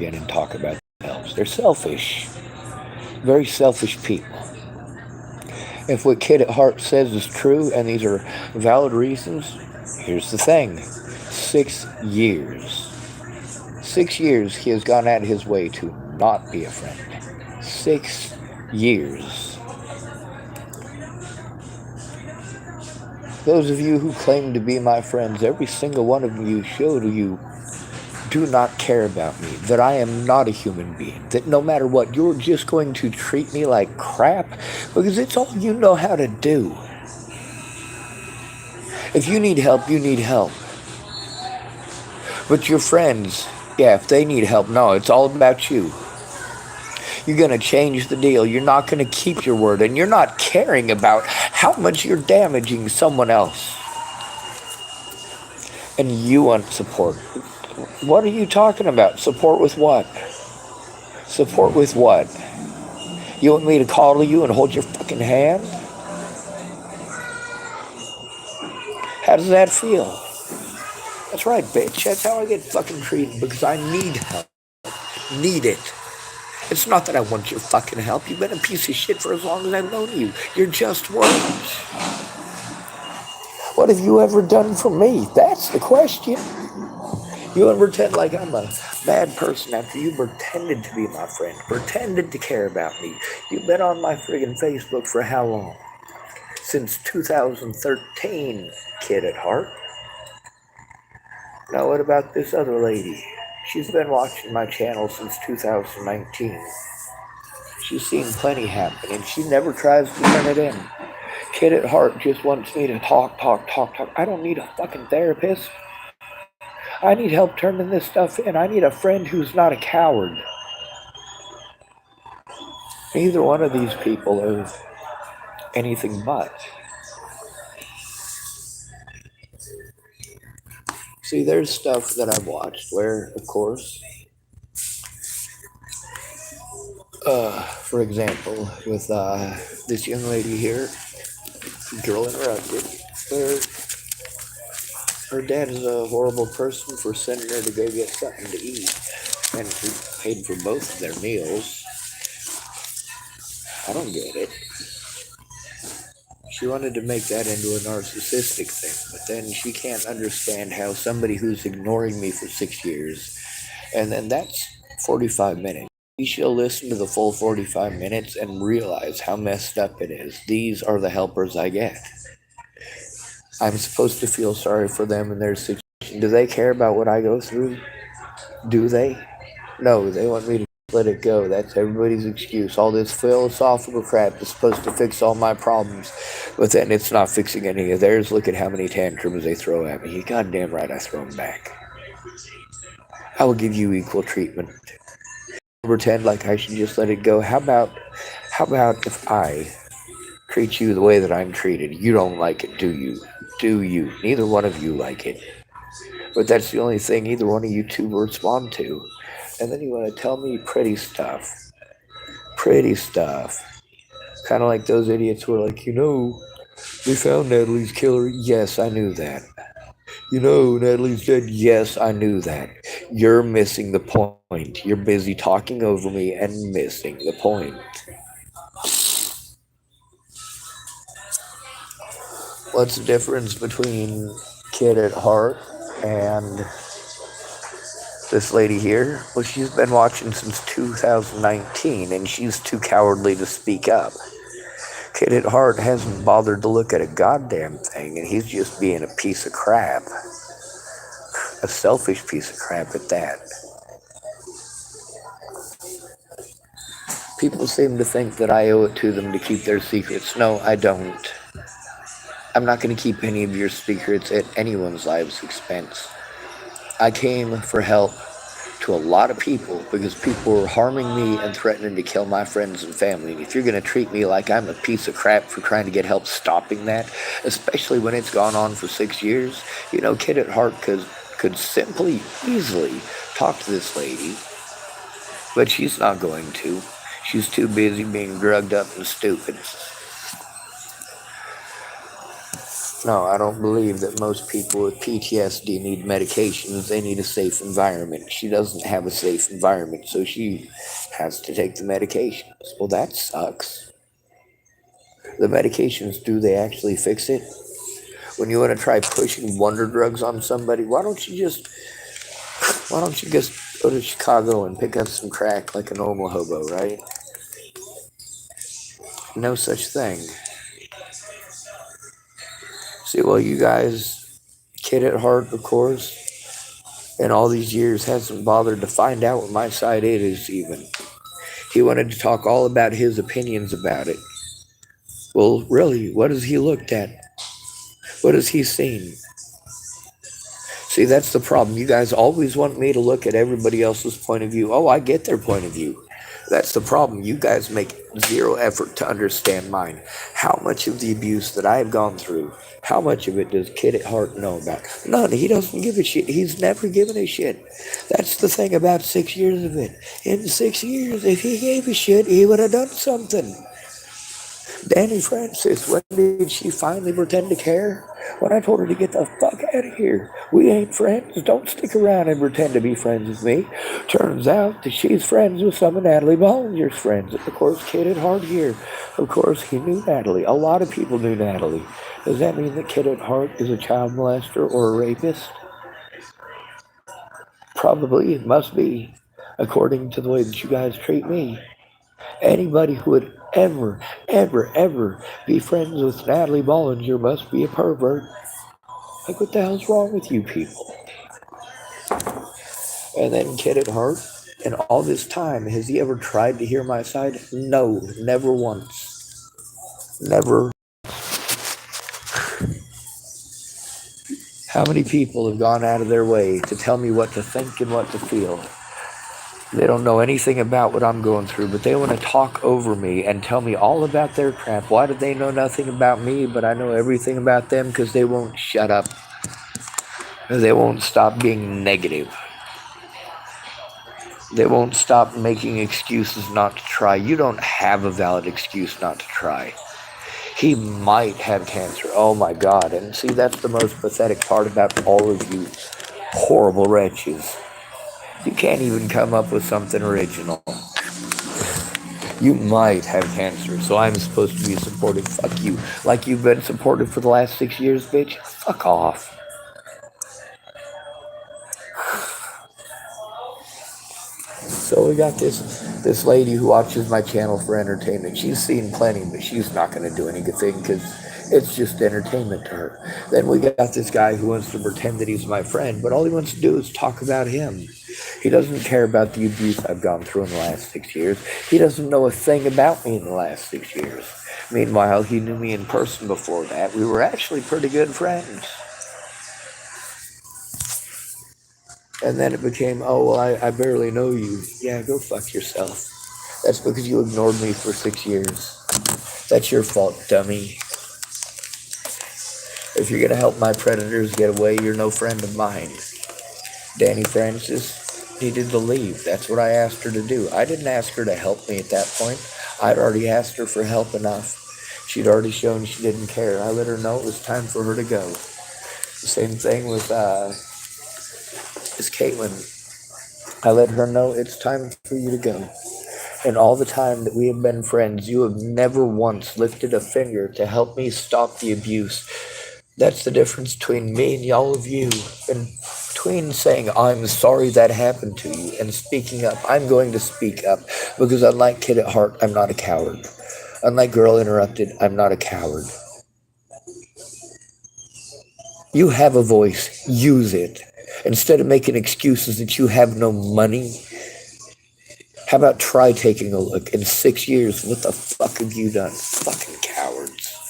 again and talk about themselves. They're selfish, very selfish people. If what Kid at Heart says is true and these are valid reasons, here's the thing: 6 years. 6 years he has gone out of his way to not be a friend. 6 years. Those of you who claim to be my friends, every single one of you show to you do not care about me, that I am not a human being, that no matter what, you're just going to treat me like crap because it's all you know how to do. If you need help, you need help. But your friends, yeah, if they need help, no, it's all about you. You're going to change the deal. You're not going to keep your word, and you're not caring about how much you're damaging someone else. And you want support. What are you talking about? Support with what? Support with what? You want me to call to you and hold your fucking hand? How does that feel? That's right, bitch. That's how I get fucking treated because I need help. Need it. It's not that I want your fucking help. You've been a piece of shit for as long as I've known you. You're just words. What have you ever done for me? That's the question. You want to pretend like I'm a bad person after you pretended to be my friend, pretended to care about me. You've been on my friggin' Facebook for how long? Since 2013, Kid at Heart. Now what about this other lady? She's been watching my channel since 2019. She's seen plenty happen, and she never tries to turn it in. Kid at Heart just wants me to talk. I don't need a fucking therapist. I need help turning this stuff in. I need a friend who's not a coward. Neither one of these people is anything but. See, there's stuff that I've watched where, of course, for example, with this young lady here, Girl Interrupted, where her dad is a horrible person for sending her to go get something to eat, and he paid for both of their meals. I don't get it. She wanted to make that into a narcissistic thing, but then she can't understand how somebody who's ignoring me for 6 years, and then that's 45 minutes. She'll listen to the full 45 minutes and realize how messed up it is. These are the helpers I get. I'm supposed to feel sorry for them in their situation. Do they care about what I go through? Do they? No, they want me to let it go. That's everybody's excuse. All this philosophical crap is supposed to fix all my problems, but then it's not fixing any of theirs. Look at how many tantrums they throw at me. You goddamn right I throw them back. I will give you equal treatment. Pretend like I should just let it go. How about if I treat you the way that I'm treated? You don't like it, do you? Do you? Neither one of you like it. But that's the only thing either one of you two will respond to. And then you want to tell me pretty stuff. Pretty stuff. Kind of like those idiots who are like, they found Natalie's killer. Yes, I knew that. Natalie's dead. Yes, I knew that. You're missing the point. You're busy talking over me and missing the point. What's the difference between Kid at Heart and this lady here? Well, she's been watching since 2019, and she's too cowardly to speak up. Kid at Heart hasn't bothered to look at a goddamn thing, and he's just being a piece of crap. A selfish piece of crap at that. People seem to think that I owe it to them to keep their secrets. No, I don't. I'm not going to keep any of your secrets at anyone's life's expense. I came for help to a lot of people because people were harming me and threatening to kill my friends and family. And if you're going to treat me like I'm a piece of crap for trying to get help stopping that, especially when it's gone on for 6 years, Kid at Heart could simply, easily talk to this lady, but she's not going to. She's too busy being drugged up and stupid. No, I don't believe that most people with PTSD need medications. They need a safe environment. She doesn't have a safe environment, so she has to take the medications. Well, that sucks. The medications, do they actually fix it? When you want to try pushing wonder drugs on somebody, why don't you just go to Chicago and pick up some crack like a normal hobo, right? No such thing. See, well, you guys, kid at heart, of course, in all these years hasn't bothered to find out what my side is even. He wanted to talk all about his opinions about it. Well, really, what has he looked at? What has he seen? See, that's the problem. You guys always want me to look at everybody else's point of view. Oh, I get their point of view. That's the problem. You guys make zero effort to understand mine. How much of the abuse that I've gone through, how much of it does Kid at Heart know about? None. He doesn't give a shit. He's never given a shit. That's the thing about 6 years of it. In 6 years, if he gave a shit, he would have done something. Danny Francis, when did she finally pretend to care? When I told her to get the fuck out of here. We ain't friends. Don't stick around and pretend to be friends with me. Turns out that she's friends with some of Natalie Bollinger's friends. Of course, Kid at Heart here. Of course, he knew Natalie. A lot of people knew Natalie. Does that mean that Kid at Heart is a child molester or a rapist? Probably. It must be, according to the way that you guys treat me. Anybody who would ever be friends with Natalie Bollinger must be a pervert. Like, what the hell's wrong with you people? And then Kid at Heart, in all this time, has he ever tried to hear my side? No, never once. Never. How many people have gone out of their way to tell me what to think and what to feel? They don't know anything about what I'm going through, but they want to talk over me and tell me all about their crap. Why do they know nothing about me, but I know everything about them? Because they won't shut up. They won't stop being negative. They won't stop making excuses not to try. You don't have a valid excuse not to try. He might have cancer. Oh my God. And see, that's the most pathetic part about all of you horrible wretches. You can't even come up with something original. You might have cancer, so I'm supposed to be supportive. Fuck you. Like you've been supportive for the last 6 years, bitch? Fuck off. So we got this lady who watches my channel for entertainment. She's seen plenty, but she's not going to do anything because it's just entertainment to her. Then we got this guy who wants to pretend that he's my friend, but all he wants to do is talk about him. He doesn't care about the abuse I've gone through in the last 6 years. He doesn't know a thing about me in the last 6 years. Meanwhile, he knew me in person before that. We were actually pretty good friends. And then it became, oh, well, I barely know you. Yeah, go fuck yourself. That's because you ignored me for 6 years. That's your fault, dummy. If you're going to help my predators get away, you're no friend of mine. Danny Francis needed to leave. That's what I asked her to do. I didn't ask her to help me at that point. I'd already asked her for help enough. She'd already shown she didn't care. I let her know it was time for her to go. The same thing with Miss Caitlin. I let her know it's time for you to go. And all the time that we have been friends, you have never once lifted a finger to help me stop the abuse. That's the difference between me and all of you. And between saying, I'm sorry that happened to you, and speaking up. I'm going to speak up. Because unlike Kid at Heart, I'm not a coward. Unlike Girl Interrupted, I'm not a coward. You have a voice. Use it. Instead of making excuses that you have no money, how about try taking a look? In 6 years, what the fuck have you done? Fucking cowards.